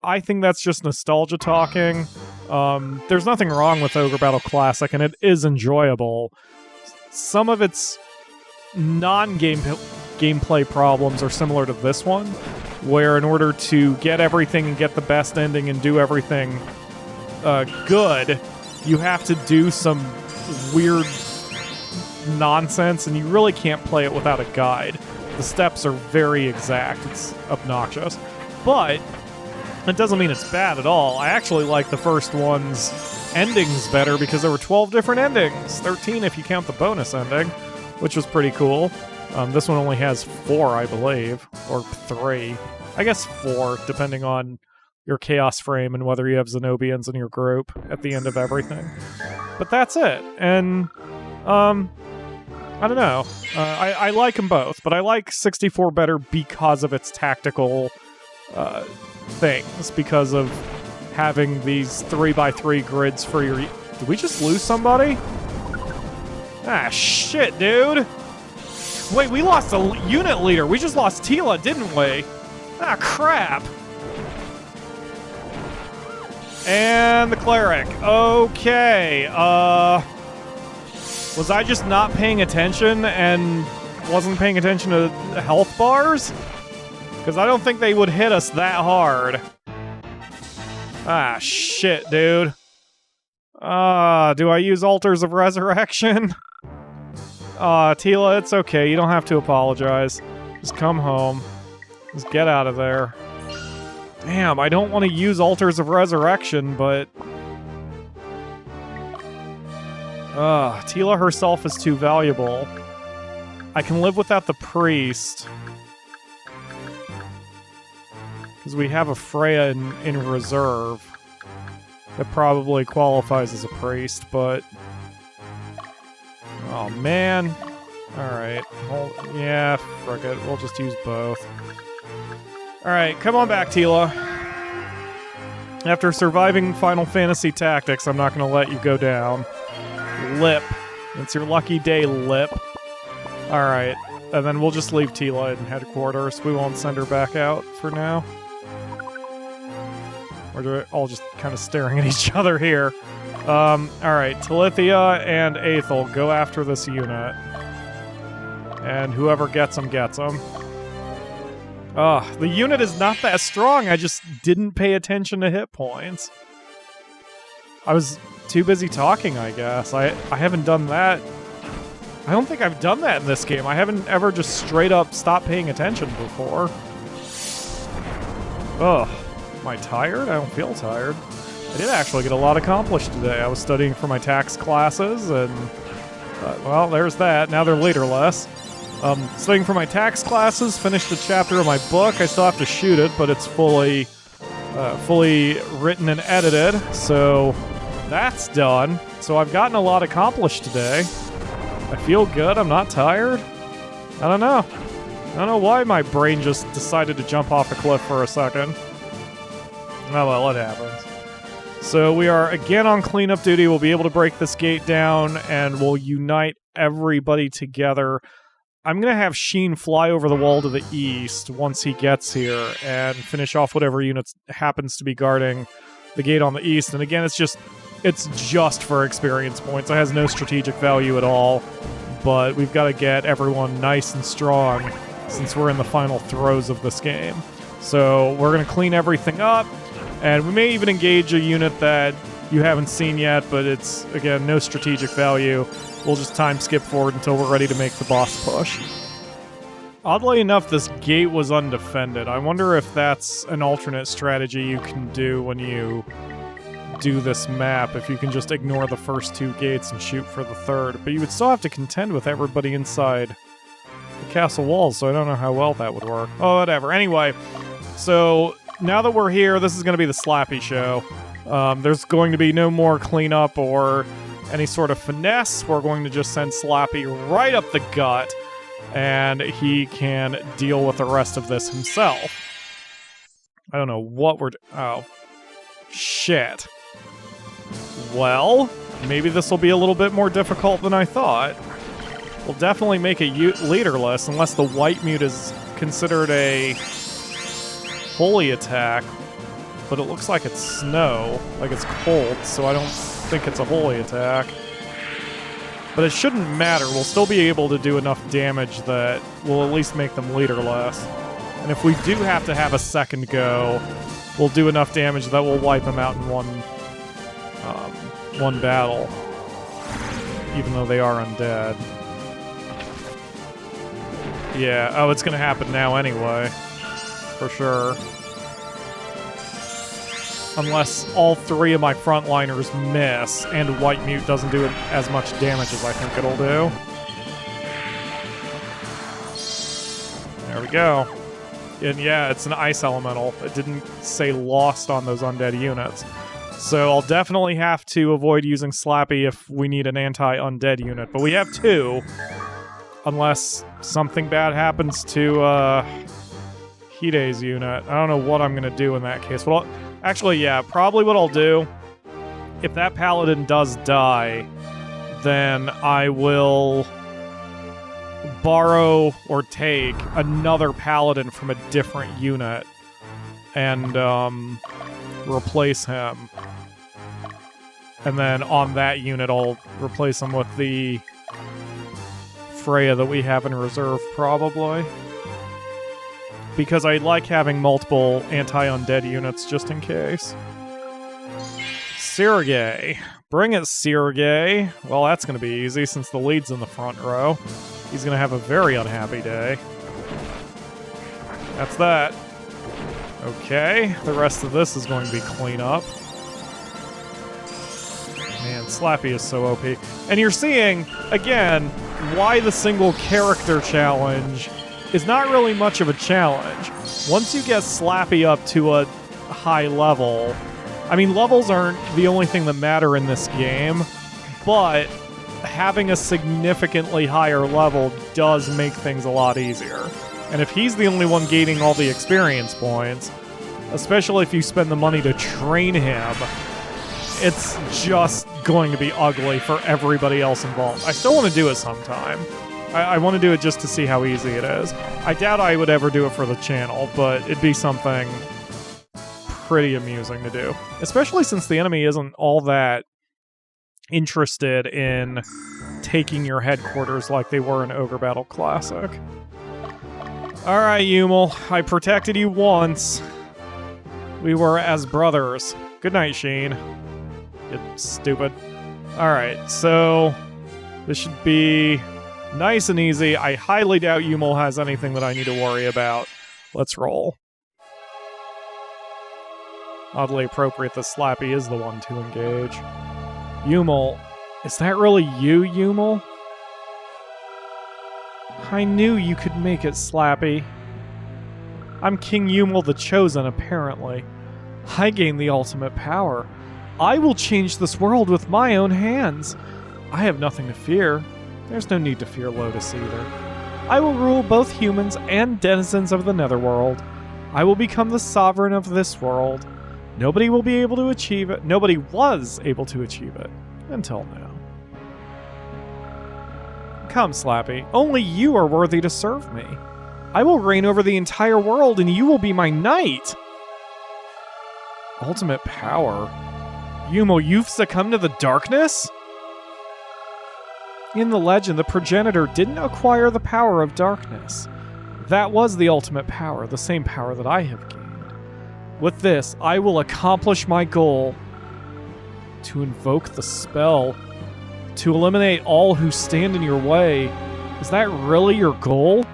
I think that's just nostalgia talking. There's nothing wrong with Ogre Battle Classic, and it is enjoyable. Some of its non-gameplay problems are similar to this one, where in order to get everything and get the best ending and do everything good, you have to do some weird nonsense, and you really can't play it without a guide. The steps are very exact. It's obnoxious. But it doesn't mean it's bad at all. I actually like the first one's endings better because there were 12 different endings. 13 if you count the bonus ending, which was pretty cool. This one only has 4, I believe. Or 3. I guess 4, depending on your chaos frame and whether you have Zenobians in your group at the end of everything. But that's it. And, I don't know. I like them both, but I like 64 better because of its tactical things, because of having these 3x3 grids for your... Did we just lose somebody? Ah, shit, dude! Wait, we lost a unit leader. We just lost Tila, didn't we? Ah, crap. And the cleric. Okay, was I just not paying attention and wasn't paying attention to health bars? Because I don't think they would hit us that hard. Ah, shit, dude. Do I use Altars of Resurrection? Tila, it's okay. You don't have to apologize. Just come home. Just get out of there. Damn, I don't want to use Altars of Resurrection, but... Tila herself is too valuable. I can live without the priest. Because we have a Freya in reserve. That probably qualifies as a priest, but... Oh, man. Alright. Well, yeah, frick it. We'll just use both. Alright, come on back, Tila. After surviving Final Fantasy Tactics, I'm not going to let you go down. Lip. It's your lucky day, Lip. Alright, and then we'll just leave Tila in headquarters. We won't send her back out for now. We're all just kind of staring at each other here. Alright, Talithia and Aethel, go after this unit. And whoever gets them, gets them. The unit is not that strong. I just didn't pay attention to hit points. I was too busy talking, I guess. I haven't done that. I don't think I've done that in this game. I haven't ever just straight up stopped paying attention before. Ugh. Am I tired? I don't feel tired. I did actually get a lot accomplished today. I was studying for my tax classes, and well, there's that. Now they're leaderless. Studying for my tax classes, finished a chapter of my book. I still have to shoot it, but it's fully written and edited, so that's done. So I've gotten a lot accomplished today. I feel good. I'm not tired. I don't know. I don't know why my brain just decided to jump off a cliff for a second. Oh well, it happens. So we are again on cleanup duty. We'll be able to break this gate down, and we'll unite everybody together. I'm going to have Sheen fly over the wall to the east once he gets here and finish off whatever unit happens to be guarding the gate on the east. And again, it's just for experience points. It has no strategic value at all, but we've got to get everyone nice and strong since we're in the final throes of this game. So we're going to clean everything up, and we may even engage a unit that you haven't seen yet, but it's, again, no strategic value. We'll just time skip forward until we're ready to make the boss push. Oddly enough, this gate was undefended. I wonder if that's an alternate strategy you can do when you do this map, if you can just ignore the first two gates and shoot for the third. But you would still have to contend with everybody inside the castle walls, so I don't know how well that would work. Oh, whatever. Anyway, so now that we're here, this is going to be the Slappy show. There's going to be no more cleanup or any sort of finesse. We're going to just send Slappy right up the gut, and he can deal with the rest of this himself. I don't know what we're... Oh. Shit. Well, maybe this will be a little bit more difficult than I thought. We'll definitely make it leaderless, unless the white mute is considered a holy attack. But it looks like it's snow, like it's cold, so I don't think it's a holy attack. But it shouldn't matter. We'll still be able to do enough damage that will at least make them leaderless. And if we do have to have a second go, we'll do enough damage that we'll wipe them out in one battle, even though they are undead. Yeah, oh, it's gonna happen now anyway, for sure. Unless all three of my frontliners miss, and White Mute doesn't do as much damage as I think it'll do. There we go. And yeah, it's an ice elemental. It didn't say lost on those undead units. So I'll definitely have to avoid using Slappy if we need an anti-undead unit. But we have two, unless something bad happens to Hide's unit. I don't know what I'm going to do in that case. Well, actually, yeah, probably what I'll do, if that paladin does die, then I will borrow or take another paladin from a different unit and replace him. And then on that unit, I'll replace him with the Freya that we have in reserve, probably. Because I like having multiple anti-undead units just in case. Sirigay. Bring it, Sirigay. Well, that's going to be easy since the lead's in the front row. He's going to have a very unhappy day. That's that. Okay, the rest of this is going to be cleanup. Man, Slappy is so OP. And you're seeing, again, why the single character challenge is not really much of a challenge. Once you get Slappy up to a high level, I mean, levels aren't the only thing that matter in this game, but having a significantly higher level does make things a lot easier. And if he's the only one gaining all the experience points, especially if you spend the money to train him, it's just going to be ugly for everybody else involved. I still want to do it sometime. I want to do it just to see how easy it is. I doubt I would ever do it for the channel, but it'd be something pretty amusing to do. Especially since the enemy isn't all that interested in taking your headquarters like they were in Ogre Battle Classic. Alright, Yumil. I protected you once. We were as brothers. Good night, Sheen. You stupid. Alright, so this should be nice and easy. I highly doubt Yumil has anything that I need to worry about. Let's roll. Oddly appropriate that Slappy is the one to engage. Yumil. Is that really you, Yumil? I knew you could make it, Slappy. I'm King Yumil the Chosen, apparently. I gained the ultimate power. I will change this world with my own hands. I have nothing to fear. There's no need to fear Lotus either. I will rule both humans and denizens of the Netherworld. I will become the sovereign of this world. Nobody will be able to achieve it. Nobody was able to achieve it until now. Come, Slappy. Only you are worthy to serve me. I will reign over the entire world and you will be my knight. Ultimate power? Yumil, you've succumbed to the darkness? In the legend, the progenitor didn't acquire the power of darkness. That was the ultimate power, the same power that I have gained. With this, I will accomplish my goal. To invoke the spell. To eliminate all who stand in your way. Is that really your goal?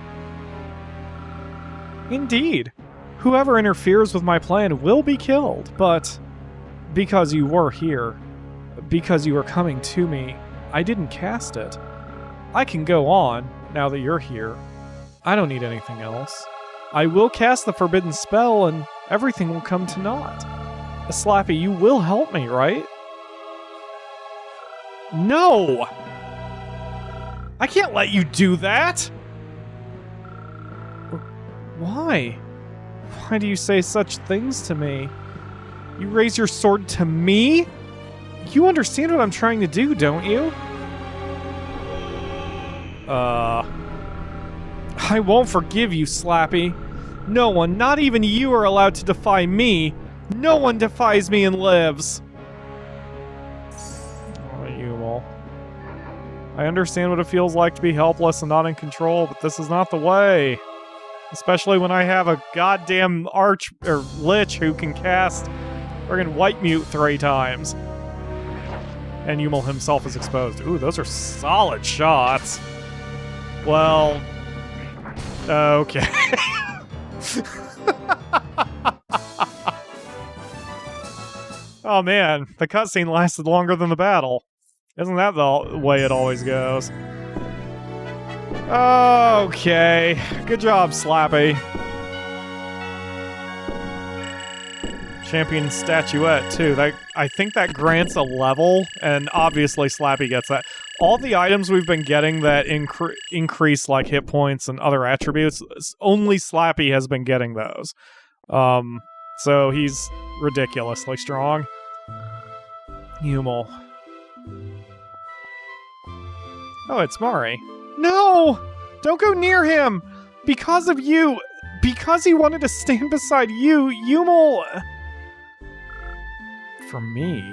Indeed. Whoever interferes with my plan will be killed, but because you were here, because you were coming to me, I didn't cast it. I can go on, now that you're here. I don't need anything else. I will cast the forbidden spell and everything will come to naught. Slappy, you will help me, right? No! I can't let you do that! Why? Why do you say such things to me? You raise your sword to me? You understand what I'm trying to do, don't you? I won't forgive you, Slappy. No one, not even you, are allowed to defy me. No one defies me and lives. Oh, Yumil. I understand what it feels like to be helpless and not in control, but this is not the way. Especially when I have a goddamn lich who can cast friggin' White Mute 3 times. And Yumil himself is exposed. Ooh, those are solid shots. Well, okay. Oh man, the cutscene lasted longer than the battle. Isn't that the way it always goes? Okay, good job, Slappy. Champion statuette, too. I think that grants a level, and obviously Slappy gets that. All the items we've been getting that increase like hit points and other attributes, only Slappy has been getting those. So he's ridiculously strong. Yumil. Oh, it's Mari. No! Don't go near him! Because of you! Because he wanted to stand beside you, Yumil... For me?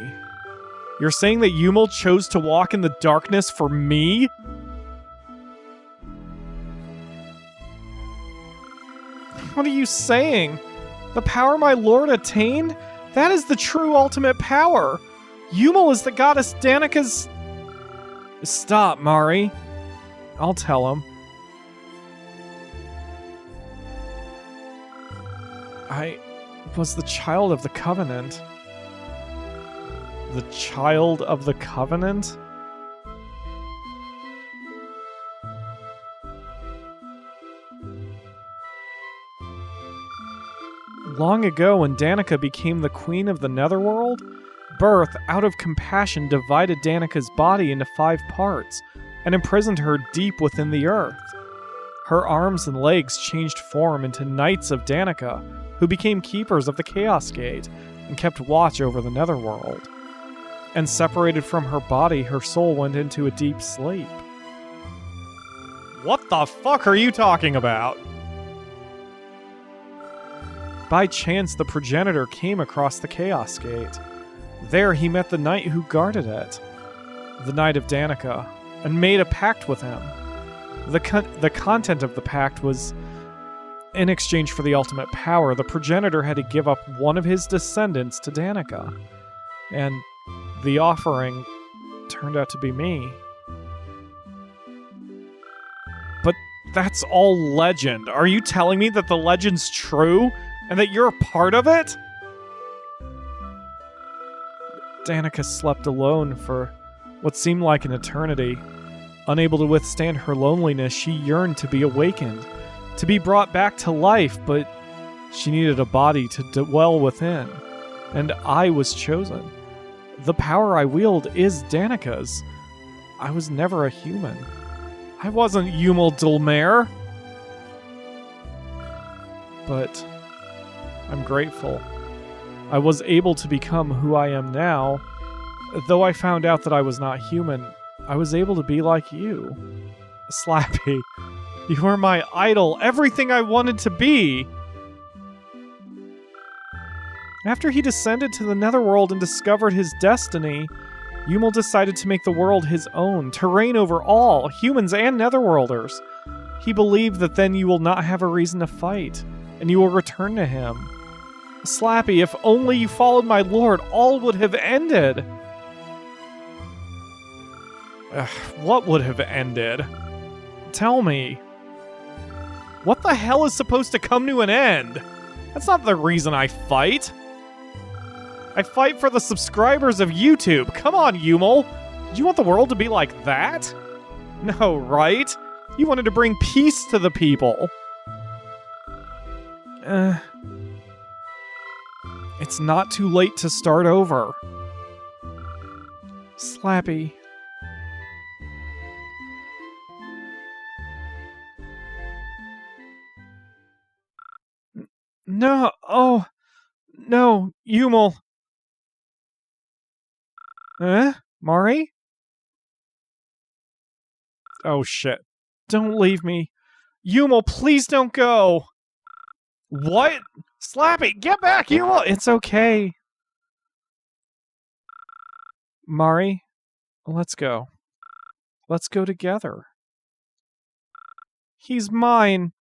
You're saying that Yumil chose to walk in the darkness for me? What are you saying? The power my lord attained? That is the true ultimate power! Yumil is the goddess Danika's... Stop, Mari. I'll tell him. I was the child of the Covenant. The child of the Covenant? Long ago, when Danika became the queen of the Netherworld, Birth, out of compassion, divided Danika's body into 5 parts and imprisoned her deep within the earth. Her arms and legs changed form into Knights of Danika, who became keepers of the Chaos Gate and kept watch over the Netherworld. and separated from her body, her soul went into a deep sleep. What the fuck are you talking about? By chance, the progenitor came across the Chaos Gate. There he met the knight who guarded it, the Knight of Danica, and made a pact with him. The content of the pact was, in exchange for the ultimate power, the progenitor had to give up one of his descendants to Danica. And the offering turned out to be me. But that's all legend. Are you telling me that the legend's true? And that you're a part of it? Danica slept alone for what seemed like an eternity. Unable to withstand her loneliness, she yearned to be awakened, to be brought back to life, but she needed a body to dwell within. And I was chosen. The power I wield is Danica's. I was never a human. I wasn't Yumil Dulmare. But I'm grateful. I was able to become who I am now. Though I found out that I was not human, I was able to be like you. Slappy, you were my idol, everything I wanted to be. After he descended to the Netherworld and discovered his destiny, Yumil decided to make the world his own, to reign over all, humans and Netherworlders. He believed that then you will not have a reason to fight, and you will return to him. Slappy, if only you followed my lord, all would have ended. What would have ended? Tell me. What the hell is supposed to come to an end? That's not the reason I fight. I fight for the subscribers of YouTube. Come on, Yumil. Did you want the world to be like that? No, right? You wanted to bring peace to the people. It's not too late to start over. Slappy. No, oh, no, Yumil. Mari? Oh shit. Don't leave me. Yumil, please don't go. What? Slappy, get back, Yumil! It's okay. Mari, let's go. Let's go together. He's mine.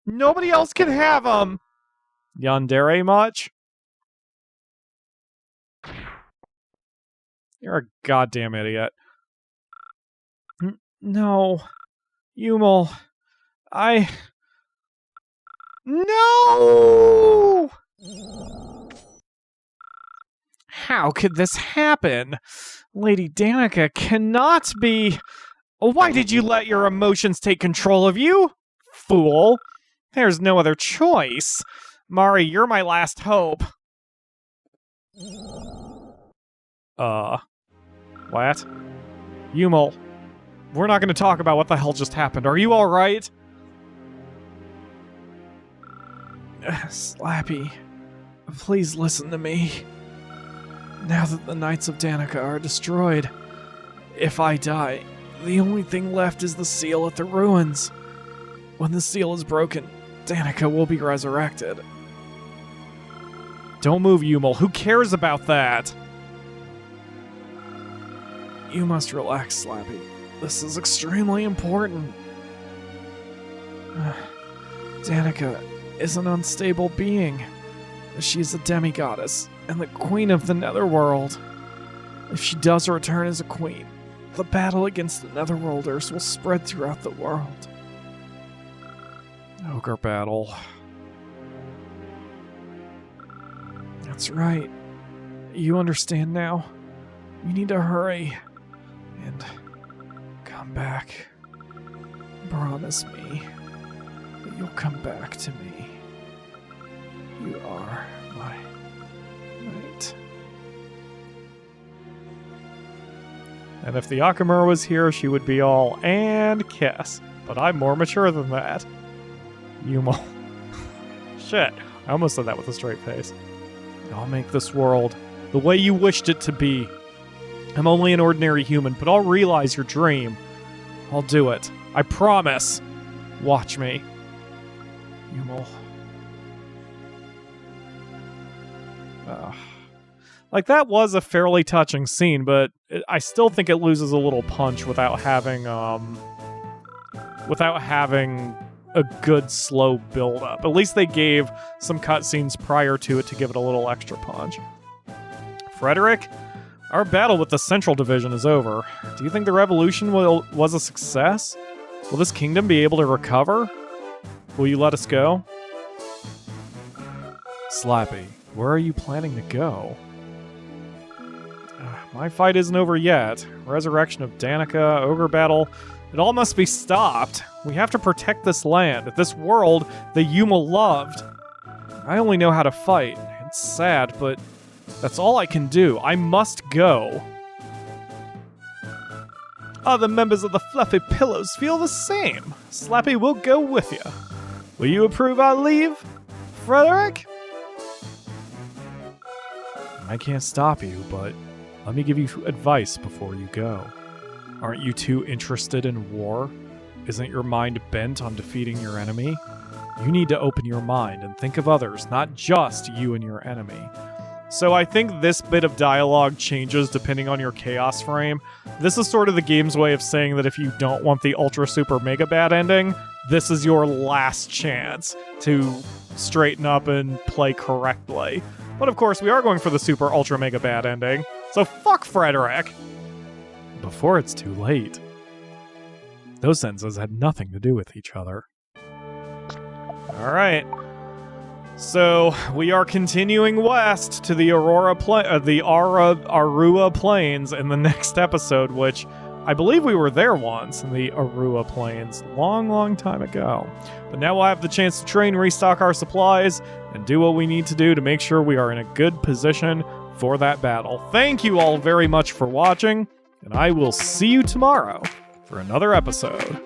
Nobody else can have him! Yandere much? You're a goddamn idiot. No. Yumil. No! How could this happen? Lady Danica cannot be... Why did you let your emotions take control of you? Fool. There's no other choice. Mari, you're my last hope. What? Yumil, we're not going to talk about what the hell just happened. Are you alright? Slappy, please listen to me. Now that the Knights of Danica are destroyed, if I die, the only thing left is the seal at the ruins. When the seal is broken, Danica will be resurrected. Don't move, Yumil. Who cares about that? You must relax, Slappy. This is extremely important. Danica is an unstable being. She is a demigoddess and the queen of the Netherworld. If she does return as a queen, the battle against the Netherworlders will spread throughout the world. Ogre battle. That's right. You understand now? You need to hurry and come back. Promise me that you'll come back to me. You are my knight. And if the Akamura was here, she would be all, and kiss. But I'm more mature than that. Yumil. Shit. I almost said that with a straight face. I'll make this world the way you wished it to be. I'm only an ordinary human, but I'll realize your dream. I'll do it. I promise. Watch me. Yumil. Like, that was a fairly touching scene, but I still think it loses a little punch without having a good slow build-up. At least they gave some cutscenes prior to it to give it a little extra punch. Frederick, our battle with the Central Division is over. Do you think the revolution was a success? Will this kingdom be able to recover? Will you let us go? Slappy, where are you planning to go? My fight isn't over yet. Resurrection of Danica, Ogre battle. It all must be stopped. We have to protect this land, this world that Yumil loved. I only know how to fight. It's sad, but that's all I can do. I must go. Other members of the Fluffy Pillows feel the same. Slappy will go with you. Will you approve our leave, Frederick? I can't stop you, but let me give you advice before you go. Aren't you too interested in war? Isn't your mind bent on defeating your enemy? You need to open your mind and think of others, not just you and your enemy. So I think this bit of dialogue changes depending on your chaos frame. This is sort of the game's way of saying that if you don't want the ultra super mega bad ending, this is your last chance to straighten up and play correctly. But of course, we are going for the super ultra mega bad ending. So fuck Frederick! Before it's too late. Those sentences had nothing to do with each other. Alright. So, we are continuing west to the Arua Plains in the next episode, which I believe we were there once in the Arua Plains long time ago. But now we'll have the chance to train, restock our supplies, and do what we need to do to make sure we are in a good position for that battle. Thank you all very much for watching, and I will see you tomorrow for another episode.